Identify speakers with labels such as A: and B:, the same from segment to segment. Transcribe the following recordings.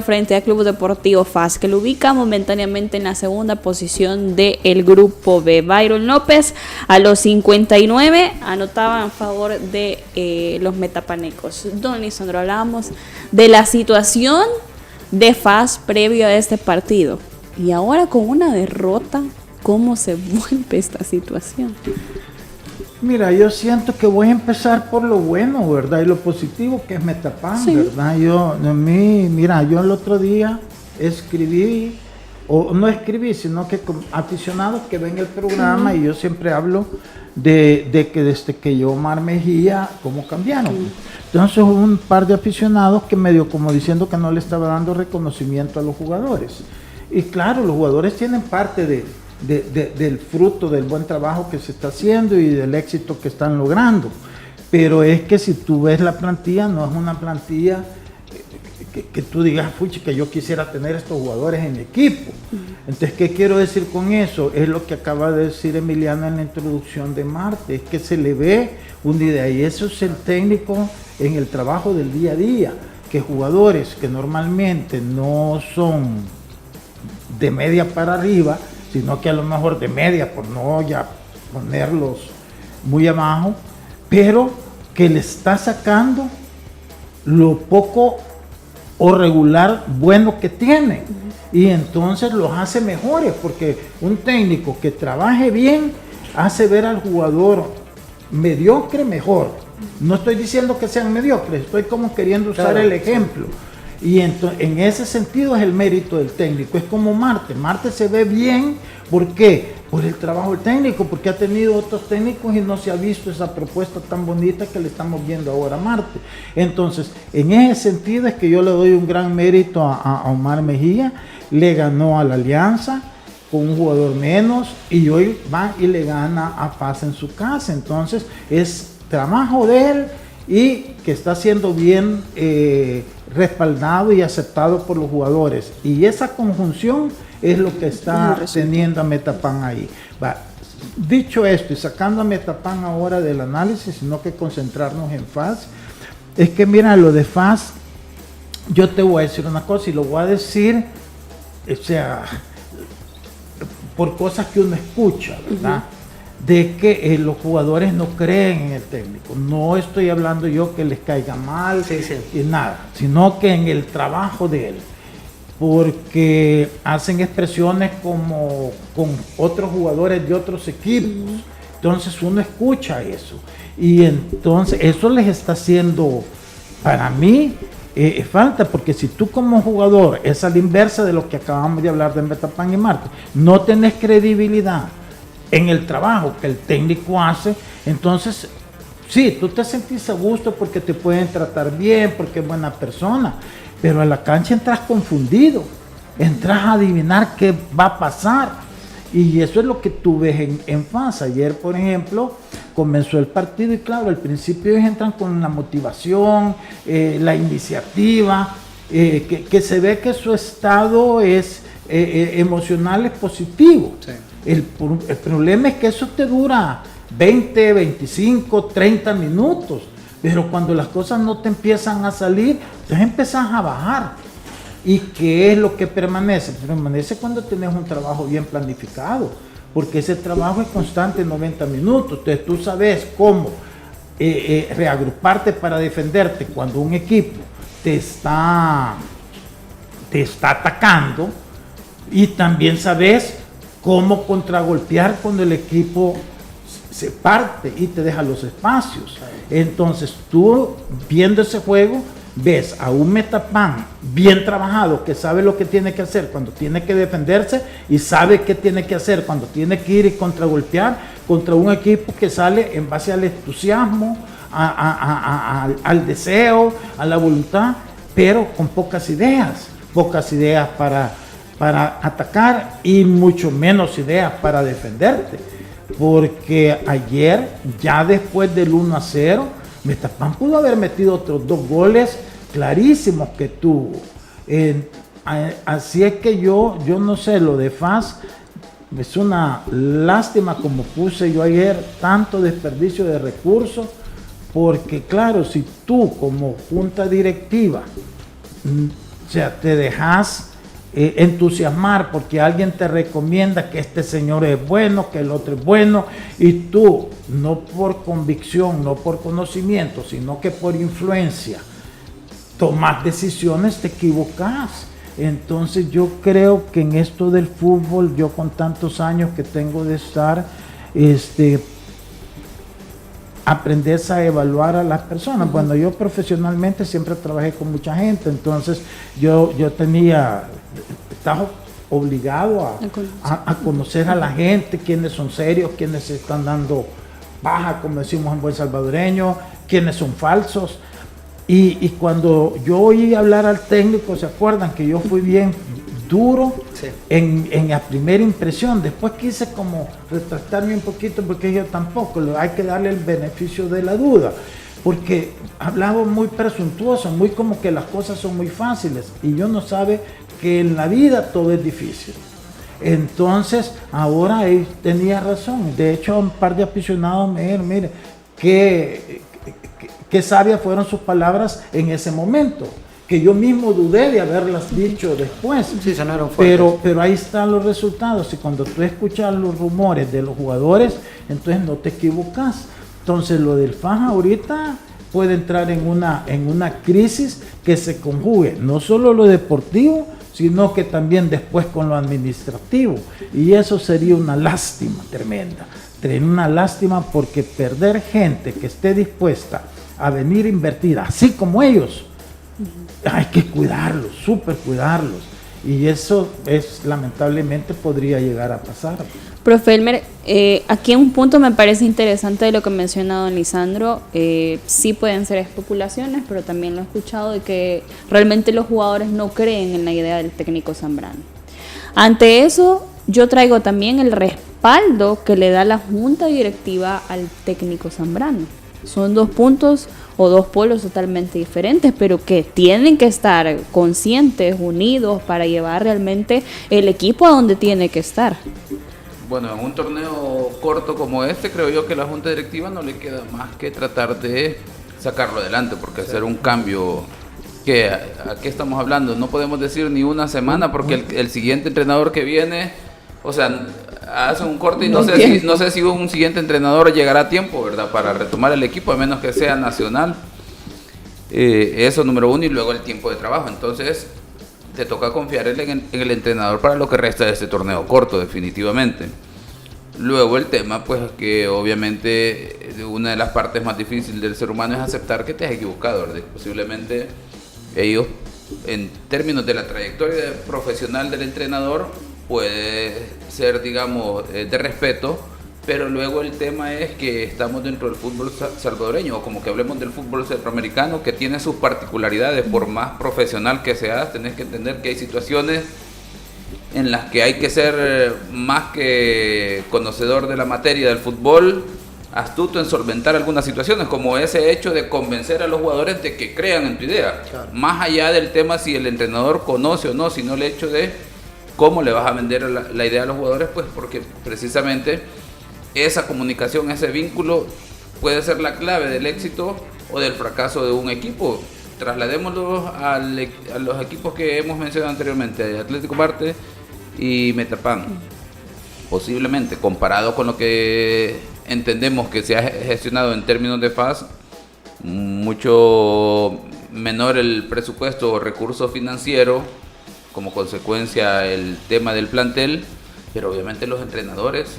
A: frente al Club Deportivo FAS, que lo ubica momentáneamente en la segunda posición del Grupo B. Byron López a los 59 anotaba en favor de los metapanecos. Don Lisandro, hablábamos de la situación de FAS previo a este partido y ahora con una derrota, ¿cómo se vuelve esta situación?
B: Mira, yo siento que voy a empezar por lo bueno, ¿verdad? Y lo positivo que es Metapan, sí. ¿Verdad? Yo el otro día escribí, o no escribí, sino que con aficionados que ven el programa, y yo siempre hablo de que desde que yo Omar Mejía, cómo cambiaron. Entonces hubo un par de aficionados que medio como diciendo que no le estaba dando reconocimiento a los jugadores. Y claro, los jugadores tienen parte del fruto del buen trabajo que se está haciendo y del éxito que están logrando, pero es que si tú ves la plantilla, no es una plantilla que tú digas, pucha, que yo quisiera tener estos jugadores en mi equipo. Entonces, ¿qué quiero decir con eso? Es lo que acaba de decir Emiliano en la introducción de Marte, es que se le ve una idea, y eso es el técnico en el trabajo del día a día, que jugadores que normalmente no son de media para arriba, sino que a lo mejor de media, por no ya ponerlos muy abajo, pero que le está sacando lo poco o regular bueno que tienen, y entonces los hace mejores, porque un técnico que trabaje bien hace ver al jugador mediocre mejor. No estoy diciendo que sean mediocres, estoy como queriendo usar el ejemplo. Y en ese sentido es el mérito del técnico. Es como Marte se ve bien. ¿Por qué? Por el trabajo del técnico, porque ha tenido otros técnicos y no se ha visto esa propuesta tan bonita que le estamos viendo ahora a Marte. Entonces, en ese sentido es que yo le doy un gran mérito a Omar Mejía. Le ganó a la Alianza con un jugador menos y hoy va y le gana a FAS en su casa. Entonces, es trabajo de él y que está siendo bien respaldado y aceptado por los jugadores, y esa conjunción es lo que está teniendo a Metapan ahí. Dicho esto y sacando a Metapan ahora del análisis, sino que concentrarnos en FAS, es que mira, lo de FAS, yo te voy a decir una cosa y lo voy a decir, o sea, por cosas que uno escucha, ¿verdad? De que los jugadores no creen en el técnico. No estoy hablando yo que les caiga mal y nada, sino que en el trabajo de él, porque hacen expresiones como con otros jugadores de otros equipos. Entonces uno escucha eso, y entonces eso les está haciendo, para mí, falta, porque si tú como jugador, es a la inversa de lo que acabamos de hablar de Metapan y Marte, no tenés credibilidad en el trabajo que el técnico hace, entonces sí, tú te sentís a gusto porque te pueden tratar bien, porque es buena persona, pero a la cancha entras confundido, entras a adivinar qué va a pasar, y eso es lo que tú ves en FAS. Ayer, por ejemplo, comenzó el partido y claro, al principio ellos entran con la motivación, la iniciativa, que se ve que su estado es emocional, es positivo. Sí. El problema es que eso te dura 20, 25, 30 minutos, pero cuando las cosas no te empiezan a salir, entonces empiezas a bajar. ¿Y qué es lo que permanece? Permanece cuando tienes un trabajo bien planificado, porque ese trabajo es constante en 90 minutos, entonces tú sabes cómo reagruparte para defenderte cuando un equipo te está atacando, y también sabes cómo contragolpear cuando el equipo se parte y te deja los espacios. Entonces tú, viendo ese juego, ves a un Metapan bien trabajado, que sabe lo que tiene que hacer cuando tiene que defenderse y sabe qué tiene que hacer cuando tiene que ir y contragolpear contra un equipo que sale en base al entusiasmo, al deseo, a la voluntad, pero con pocas ideas para atacar y mucho menos ideas para defenderte, porque ayer, ya después del 1-0, Metapan pudo haber metido otros 2 goles clarísimos que tuvo. Así es que yo no sé, lo de FAS es una lástima, como puse yo ayer, tanto desperdicio de recursos, porque claro, si tú como junta directiva O sea, te dejas entusiasmar porque alguien te recomienda que este señor es bueno, que el otro es bueno, y tú, no por convicción, no por conocimiento, sino que por influencia, tomas decisiones, te equivocas. Entonces yo creo que en esto del fútbol, yo con tantos años que tengo de estar, aprendes a evaluar a las personas. Bueno, yo profesionalmente siempre trabajé con mucha gente, entonces yo estaba obligado a conocer a la gente, quiénes son serios, quiénes se están dando paja, como decimos en buen salvadoreño, quiénes son falsos. Y cuando yo oí hablar al técnico, ¿se acuerdan que yo fui bien duro? Sí. En la primera impresión? Después quise como retractarme un poquito porque yo tampoco, hay que darle el beneficio de la duda, porque hablaba muy presuntuoso, muy como que las cosas son muy fáciles, y yo no sabe que en la vida todo es difícil. Entonces ahora él tenía razón. De hecho, un par de aficionados me dijeron, mire, qué sabias fueron sus palabras en ese momento, que yo mismo dudé de haberlas dicho después.
C: Sí, sonaron fuertes.
B: Pero ahí están los resultados, y cuando tú escuchas los rumores de los jugadores, entonces no te equivocas. Entonces lo del FAS ahorita puede entrar en una crisis que se conjugue, no solo lo deportivo, sino que también después con lo administrativo, y eso sería una lástima tremenda, una lástima, porque perder gente que esté dispuesta a venir a invertir, así como ellos, hay que cuidarlos, súper cuidarlos, y eso lamentablemente podría llegar a pasar.
A: Profe Elmer, aquí un punto me parece interesante de lo que menciona don Lisandro. Sí pueden ser especulaciones, pero también lo he escuchado de que realmente los jugadores no creen en la idea del técnico Zambrano. Ante eso, yo traigo también el respaldo que le da la junta directiva al técnico Zambrano. Son dos puntos o dos polos totalmente diferentes, pero que tienen que estar conscientes, unidos, para llevar realmente el equipo a donde tiene que estar.
D: Bueno, en un torneo corto como este, creo yo que la junta directiva no le queda más que tratar de sacarlo adelante, porque hacer un cambio, que ¿a qué estamos hablando? No podemos decir ni una semana, porque el siguiente entrenador que viene, o sea, hace un corte y no sé si un siguiente entrenador llegará a tiempo, ¿verdad?, para retomar el equipo, a menos que sea nacional. Eso número uno, y luego el tiempo de trabajo. Entonces te toca confiar en el entrenador para lo que resta de este torneo corto, definitivamente. Luego el tema, pues, que obviamente una de las partes más difíciles del ser humano es aceptar que te has equivocado, ¿verdad? Posiblemente ellos, en términos de la trayectoria profesional del entrenador, puede ser, digamos, de respeto, pero luego el tema es que estamos dentro del fútbol salvadoreño, o como que hablemos del fútbol centroamericano, que tiene sus particularidades. Por más profesional que seas, tenés que entender que hay situaciones en las que hay que ser más que conocedor de la materia del fútbol, astuto en solventar algunas situaciones, como ese hecho de convencer a los jugadores de que crean en tu idea. Claro. Más allá del tema si el entrenador conoce o no, sino el hecho de cómo le vas a vender la idea a los jugadores, pues porque precisamente esa comunicación, ese vínculo puede ser la clave del éxito o del fracaso de un equipo. Trasladémoslo a los equipos que hemos mencionado anteriormente, Atlético Marte y Metapan. Posiblemente, comparado con lo que entendemos que se ha gestionado en términos de FAS, mucho menor el presupuesto o recurso financiero, como consecuencia el tema del plantel, pero obviamente los entrenadores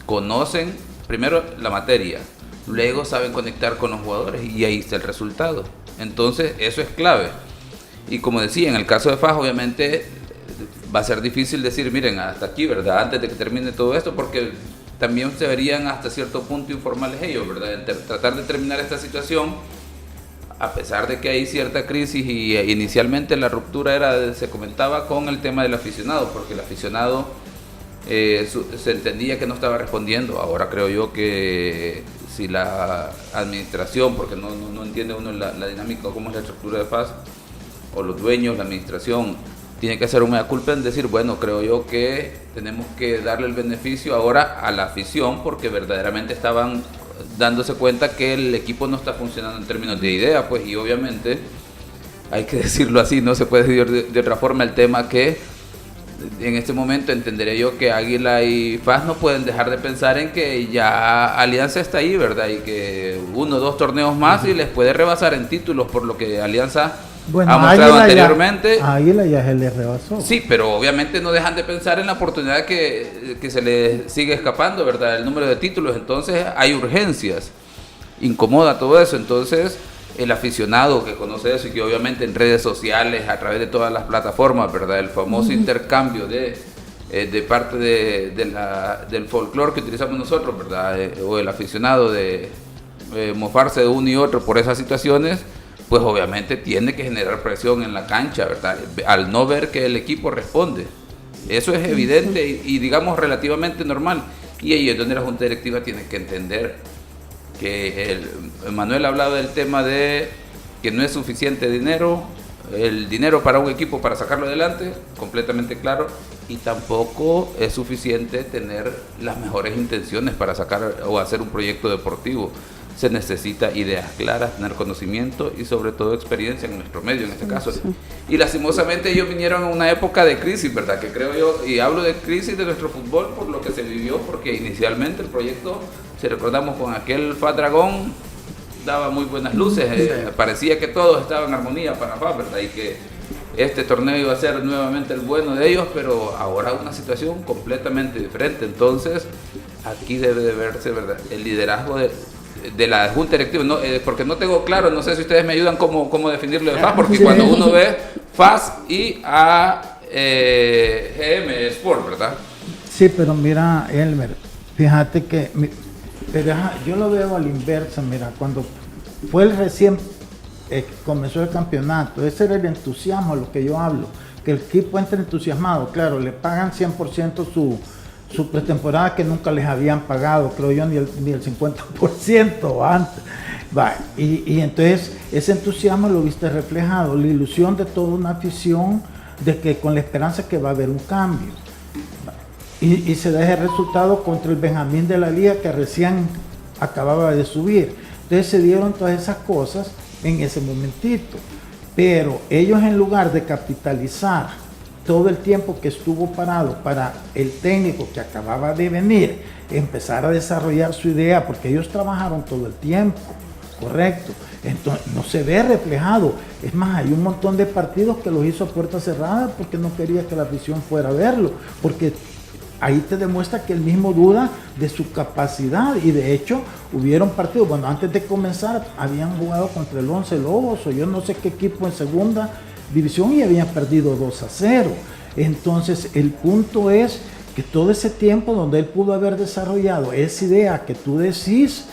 D: conocen primero la materia, luego saben conectar con los jugadores, y ahí está el resultado. Entonces eso es clave. Y como decía, en el caso de FAS, obviamente va a ser difícil decir, miren, hasta aquí, ¿verdad?, antes de que termine todo esto, porque también se verían hasta cierto punto informales ellos, ¿verdad?, en tratar de terminar esta situación, a pesar de que hay cierta crisis, y inicialmente la ruptura se comentaba con el tema del aficionado, porque el aficionado se entendía que no estaba respondiendo. Ahora creo yo que si la administración, porque no entiende uno la dinámica, cómo es la estructura de FAS, o los dueños, la administración, tiene que hacer un mea culpa en decir, bueno, creo yo que tenemos que darle el beneficio ahora a la afición, porque verdaderamente estaban dándose cuenta que el equipo no está funcionando en términos de idea, pues, y obviamente hay que decirlo así, no se puede decir de otra forma el tema que en este momento entenderé yo que Águila y FAS no pueden dejar de pensar en que ya Alianza está ahí, ¿verdad? Y que 1 o 2 torneos más y les puede rebasar en títulos por lo que Alianza ha mostrado anteriormente.
B: Águila ya se les rebasó.
D: Sí, pero obviamente no dejan de pensar en la oportunidad que se les sigue escapando, ¿verdad? El número de títulos, entonces hay urgencias, incomoda todo eso, entonces el aficionado que conoce eso y que obviamente en redes sociales, a través de todas las plataformas, ¿verdad? El famoso intercambio de parte del folclore que utilizamos nosotros, ¿verdad? O el aficionado de mofarse de uno y otro por esas situaciones, pues obviamente tiene que generar presión en la cancha, ¿verdad? Al no ver que el equipo responde. Eso es evidente y digamos relativamente normal. Y ahí es donde la Junta Directiva tiene que entender que Manuel ha hablado del tema de que no es suficiente dinero, el dinero para un equipo para sacarlo adelante, completamente claro, y tampoco es suficiente tener las mejores intenciones para sacar o hacer un proyecto deportivo. Se necesita ideas claras, tener conocimiento y sobre todo experiencia en nuestro medio en este caso. Y lastimosamente ellos vinieron a una época de crisis, ¿verdad? Que creo yo, y hablo de crisis de nuestro fútbol por lo que se vivió, porque inicialmente el proyecto, si recordamos con aquel FAS Dragón, daba muy buenas luces, parecía que todo estaba en armonía para FAS, ¿verdad? Y que este torneo iba a ser nuevamente el bueno de ellos, pero ahora una situación completamente diferente. Entonces, aquí debe de verse, ¿verdad? El liderazgo de la Junta Directiva, no, porque no tengo claro, no sé si ustedes me ayudan cómo definirlo de FAS, porque cuando uno ve FAS y GM Sport, ¿verdad?
B: Sí, pero mira, Elmer, fíjate que yo lo veo a la inversa. Mira, cuando fue el recién comenzó el campeonato, ese era el entusiasmo a lo que yo hablo, que el equipo entra entusiasmado. Claro, le pagan 100% su pretemporada, que nunca les habían pagado, creo yo, ni el 50% antes. Y entonces ese entusiasmo lo viste reflejado, la ilusión de toda una afición, de que con la esperanza que va a haber un cambio. Y se da ese resultado contra el Benjamín de la Liga, que recién acababa de subir. Entonces se dieron todas esas cosas en ese momentito. Pero ellos, en lugar de capitalizar todo el tiempo que estuvo parado para el técnico que acababa de venir, empezar a desarrollar su idea, porque ellos trabajaron todo el tiempo, correcto, entonces no se ve reflejado. Es más, hay un montón de partidos que los hizo a puerta cerrada porque no quería que la afición fuera a verlo, porque ahí te demuestra que él mismo duda de su capacidad. Y de hecho hubieron partidos, bueno, antes de comenzar habían jugado contra el 11 Lobos o yo no sé qué equipo en segunda división y habían perdido 2-0. Entonces el punto es que todo ese tiempo donde él pudo haber desarrollado esa idea que tú decís,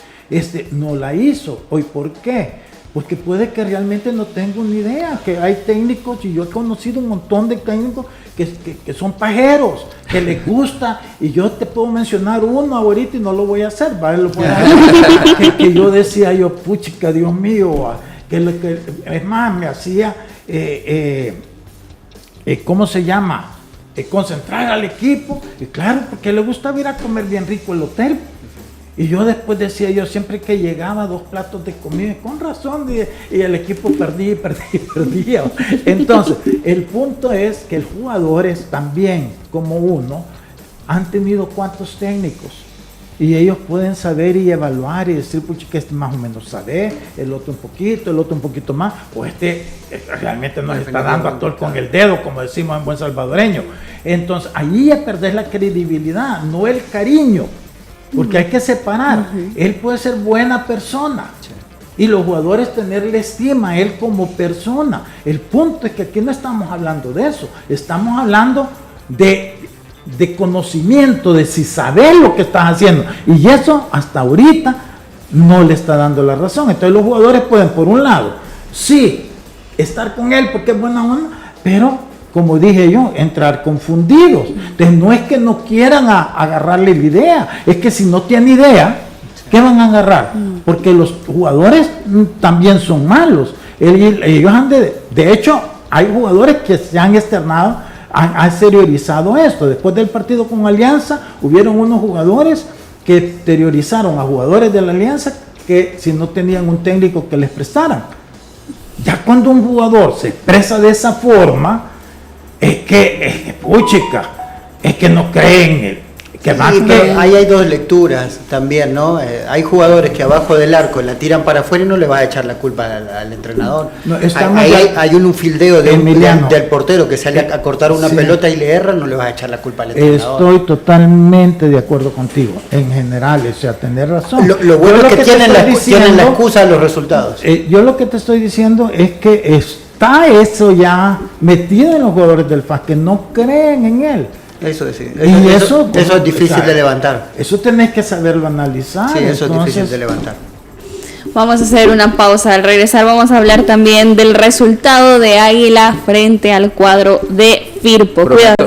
B: no la hizo. ¿Hoy por qué? Porque puede que realmente no tenga una idea, que hay técnicos, y yo he conocido un montón de técnicos que son pajeros, que les gusta, y yo te puedo mencionar uno ahorita y no lo voy a hacer, ¿vale? que yo decía yo, puchica, Dios mío, que es más, me hacía, ¿cómo se llama? Concentrar al equipo, y claro, porque le gustaba ir a comer bien rico el hotel. Y yo después decía, yo siempre que llegaba 2 platos de comida, con razón, y el equipo perdía. Entonces, el punto es que los jugadores también, como uno, han tenido cuantos técnicos. Y ellos pueden saber y evaluar y decir, pucha, que este más o menos sabe, el otro un poquito más, o realmente nos está dando a tol con el dedo, como decimos en buen salvadoreño. Entonces, ahí ya perdés la credibilidad, no el cariño. Porque hay que separar. Él puede ser buena persona y los jugadores tenerle estima a él como persona. El punto es que aquí no estamos hablando de eso, estamos hablando de conocimiento, de si sabes lo que estás haciendo, y eso hasta ahorita no le está dando la razón. Entonces los jugadores pueden, por un lado, sí, estar con él porque es buena onda, pero como dije yo, entrar confundidos. Entonces no es que no quieran agarrarle la idea, es que si no tienen idea, ¿qué van a agarrar? Porque los jugadores también son malos. Ellos de hecho, hay jugadores que se han externado, han exteriorizado esto. Después del partido con Alianza, hubieron unos jugadores que exteriorizaron a jugadores de la Alianza que si no tenían un técnico que les prestaran. Ya cuando un jugador se expresa de esa forma, es que no creen que más
C: Sí,
B: que...
C: pero ahí hay dos lecturas también, ¿no? Hay jugadores que abajo del arco la tiran para afuera y no le vas a echar la culpa al entrenador.
B: No, estamos
C: Ahí
B: ya-
C: hay un fildeo
B: Emiliano.
C: del portero que sale a cortar una
B: Sí.
C: pelota y le erra, no le vas a echar la culpa al entrenador.
B: Estoy totalmente de acuerdo contigo, en general, o sea, tenés razón.
C: Lo bueno
B: Yo
C: es que
B: te
C: tienen
B: estoy
C: tienen la
B: diciendo-
C: excusa de los resultados.
B: Yo lo que te estoy diciendo es que está eso ya metido en los jugadores del FAS, que no creen en él.
C: Eso sí.
B: Y
C: Eso es difícil
B: o sea,
C: de levantar.
B: Eso tenés que saberlo analizar.
C: Sí, eso es
B: entonces,
C: difícil de levantar.
A: Vamos a hacer una pausa. Al regresar vamos a hablar también del resultado de Águila frente al cuadro de Firpo. Cuidado.